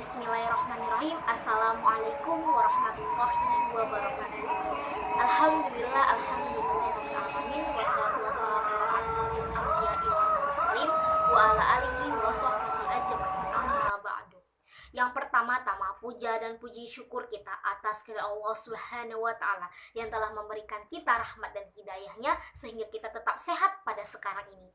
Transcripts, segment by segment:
Bismillahirrahmanirrahim. Assalamualaikum warahmatullahi wabarakatuh. Alhamdulillahirrahmanirrahim. Wassalatu wassalamu ala asrofil anbiya'i wal mursalin wa ala alihi wa sahbihi ajma'in. Amma ba'du. Yang pertama-tama, puja dan puji syukur kita atas kehadirat Allah Subhanahu wa taala yang telah memberikan kita rahmat dan hidayahnya sehingga kita tetap sehat pada sekarang ini.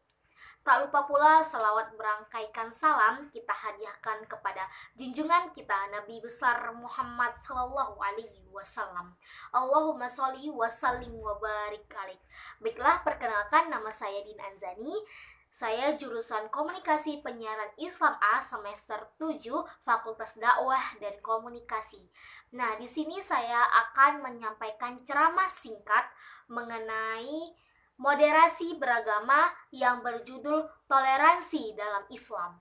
Tak lupa pula salawat berangkaikan salam kita hadiahkan kepada junjungan kita Nabi besar Muhammad sallallahu alaihi wasallam. Allahumma sholli wa sallim wa barik alaih. Baiklah, perkenalkan, nama saya Din Anzani. Saya jurusan Komunikasi Penyiaran Islam A semester 7 Fakultas Dakwah dan Komunikasi. Nah, di sini saya akan menyampaikan ceramah singkat mengenai moderasi beragama yang berjudul Toleransi dalam Islam.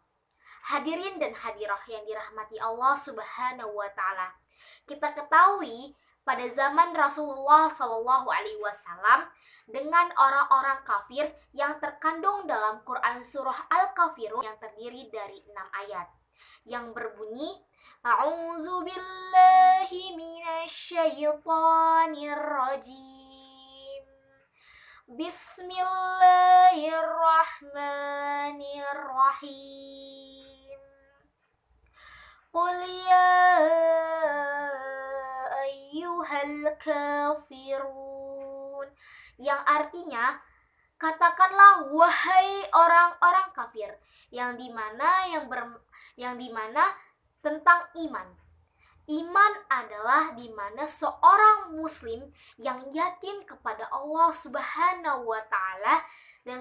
Hadirin dan hadirah yang dirahmati Allah Subhanahu wa taala. Kita ketahui pada zaman Rasulullah Shallallahu alaihi wasallam dengan orang-orang kafir yang terkandung dalam Quran surah Al-Kafirun yang terdiri dari 6 ayat yang berbunyi A'udzu billahi minasyaitonir rajim. Bismillahirrahmanirrahim. Qul ya ayyuhal kafirun. Yang artinya, katakanlah wahai orang-orang kafir, yang dimana tentang iman. Iman adalah di mana seorang muslim yang yakin kepada Allah Subhanahu wa taala dan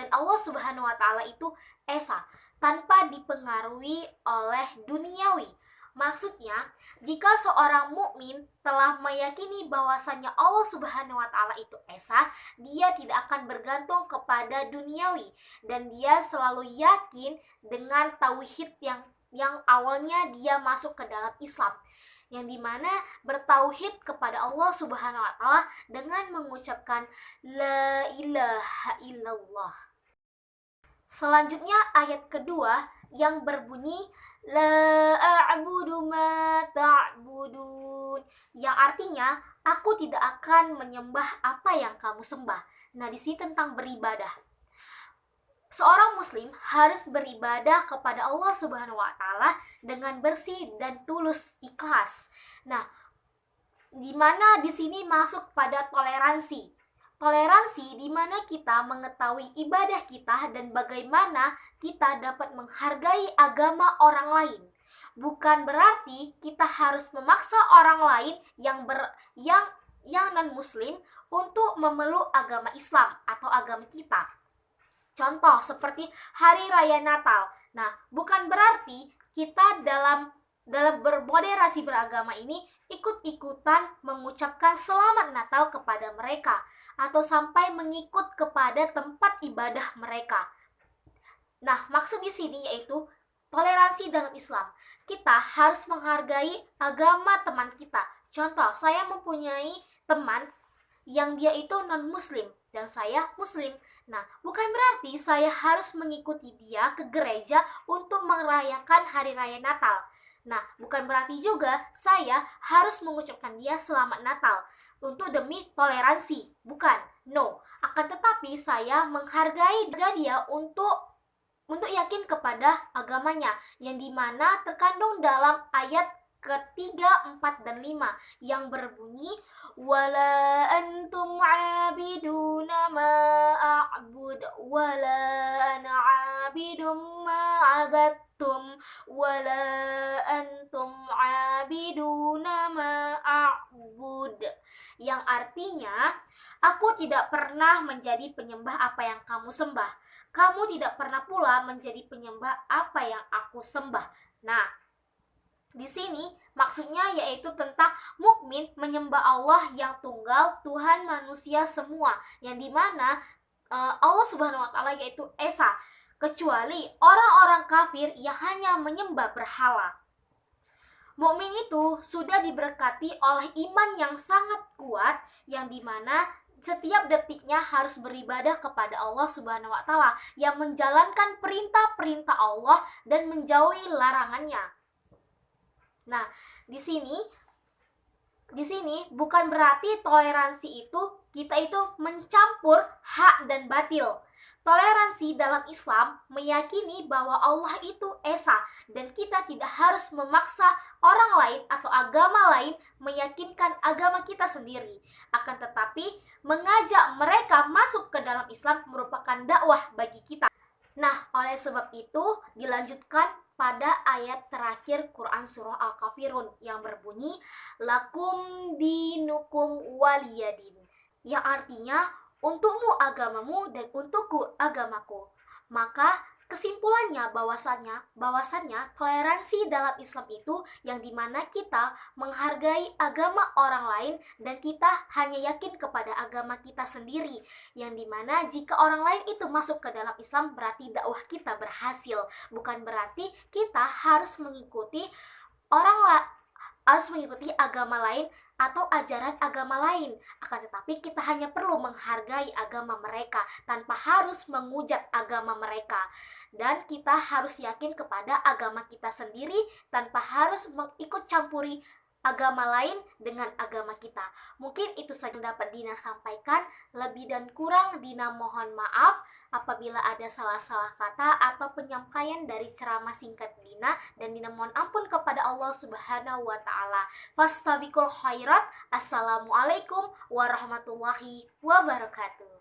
Allah Subhanahu wa taala itu esa, tanpa dipengaruhi oleh duniawi. Maksudnya, jika seorang mukmin telah meyakini bahwasanya Allah Subhanahu wa taala itu esa, dia tidak akan bergantung kepada duniawi dan dia selalu yakin dengan tauhid yang awalnya dia masuk ke dalam Islam, yang dimana bertauhid kepada Allah Subhanahu wa taala dengan mengucapkan la ilaha illallah. Selanjutnya ayat kedua yang berbunyi la a'budu ma ta'budun, yang artinya aku tidak akan menyembah apa yang kamu sembah. Nah, di sini tentang beribadah. Seorang muslim harus beribadah kepada Allah Subhanahu wa taala dengan bersih dan tulus ikhlas. Nah, di mana di sini masuk pada toleransi. Toleransi di mana kita mengetahui ibadah kita dan bagaimana kita dapat menghargai agama orang lain. Bukan berarti kita harus memaksa orang lain yang non muslim untuk memeluk agama Islam atau agama kita. Contoh seperti Hari Raya Natal. Nah, bukan berarti kita dalam bermoderasi beragama ini ikut-ikutan mengucapkan selamat Natal kepada mereka atau sampai mengikut kepada tempat ibadah mereka. Nah, maksud di sini yaitu toleransi dalam Islam. Kita harus menghargai agama teman kita. Contoh, saya mempunyai teman yang dia itu non-muslim dan saya muslim. Nah, bukan berarti saya harus mengikuti dia ke gereja untuk merayakan Hari Raya Natal. Nah, bukan berarti juga saya harus mengucapkan dia selamat Natal untuk demi toleransi. Bukan, no. Akan tetapi saya menghargai dia untuk yakin kepada agamanya, yang dimana terkandung dalam ayat ketiga, 4, dan 5 yang berbunyi wala antum abiduna ma a'bud wala ana abidum ma abattum wala antum abiduna ma a'bud, yang artinya aku tidak pernah menjadi penyembah apa yang kamu sembah, kamu tidak pernah pula menjadi penyembah apa yang aku sembah. Nah, di sini maksudnya yaitu tentang mukmin menyembah Allah yang tunggal, Tuhan manusia semua, yang dimana Allah Subhanahu wa taala yaitu esa, kecuali orang-orang kafir yang hanya menyembah berhala. Mukmin itu sudah diberkati oleh iman yang sangat kuat, yang dimana setiap detiknya harus beribadah kepada Allah Subhanahu wa taala, yang menjalankan perintah-perintah Allah dan menjauhi larangannya. Nah, di sini bukan berarti toleransi itu kita itu mencampur hak dan batil. Toleransi dalam Islam meyakini bahwa Allah itu esa dan kita tidak harus memaksa orang lain atau agama lain meyakinkan agama kita sendiri. Akan tetapi, mengajak mereka masuk ke dalam Islam merupakan dakwah bagi kita. Nah, oleh sebab itu dilanjutkan pada ayat terakhir Quran Surah Al-Kafirun yang berbunyi lakum dinukum waliyadin, yang artinya untukmu agamamu dan untukku agamaku. Maka kesimpulannya bahwasannya toleransi dalam Islam itu yang dimana kita menghargai agama orang lain dan kita hanya yakin kepada agama kita sendiri, yang dimana jika orang lain itu masuk ke dalam Islam berarti dakwah kita berhasil, bukan berarti kita harus mengikuti agama lain atau ajaran agama lain. Akan tetapi kita hanya perlu menghargai agama mereka tanpa harus menghujat agama mereka. Dan kita harus yakin kepada agama kita sendiri tanpa harus mengikut campuri agama lain dengan agama kita. Mungkin itu saja yang dapat Dina sampaikan. Lebih dan kurang Dina mohon maaf apabila ada salah-salah kata atau penyampaian dari ceramah singkat Dina, dan Dina mohon ampun kepada Allah Subhanahu wa taala. Fastabiqul khairat. Assalamualaikum warahmatullahi wabarakatuh.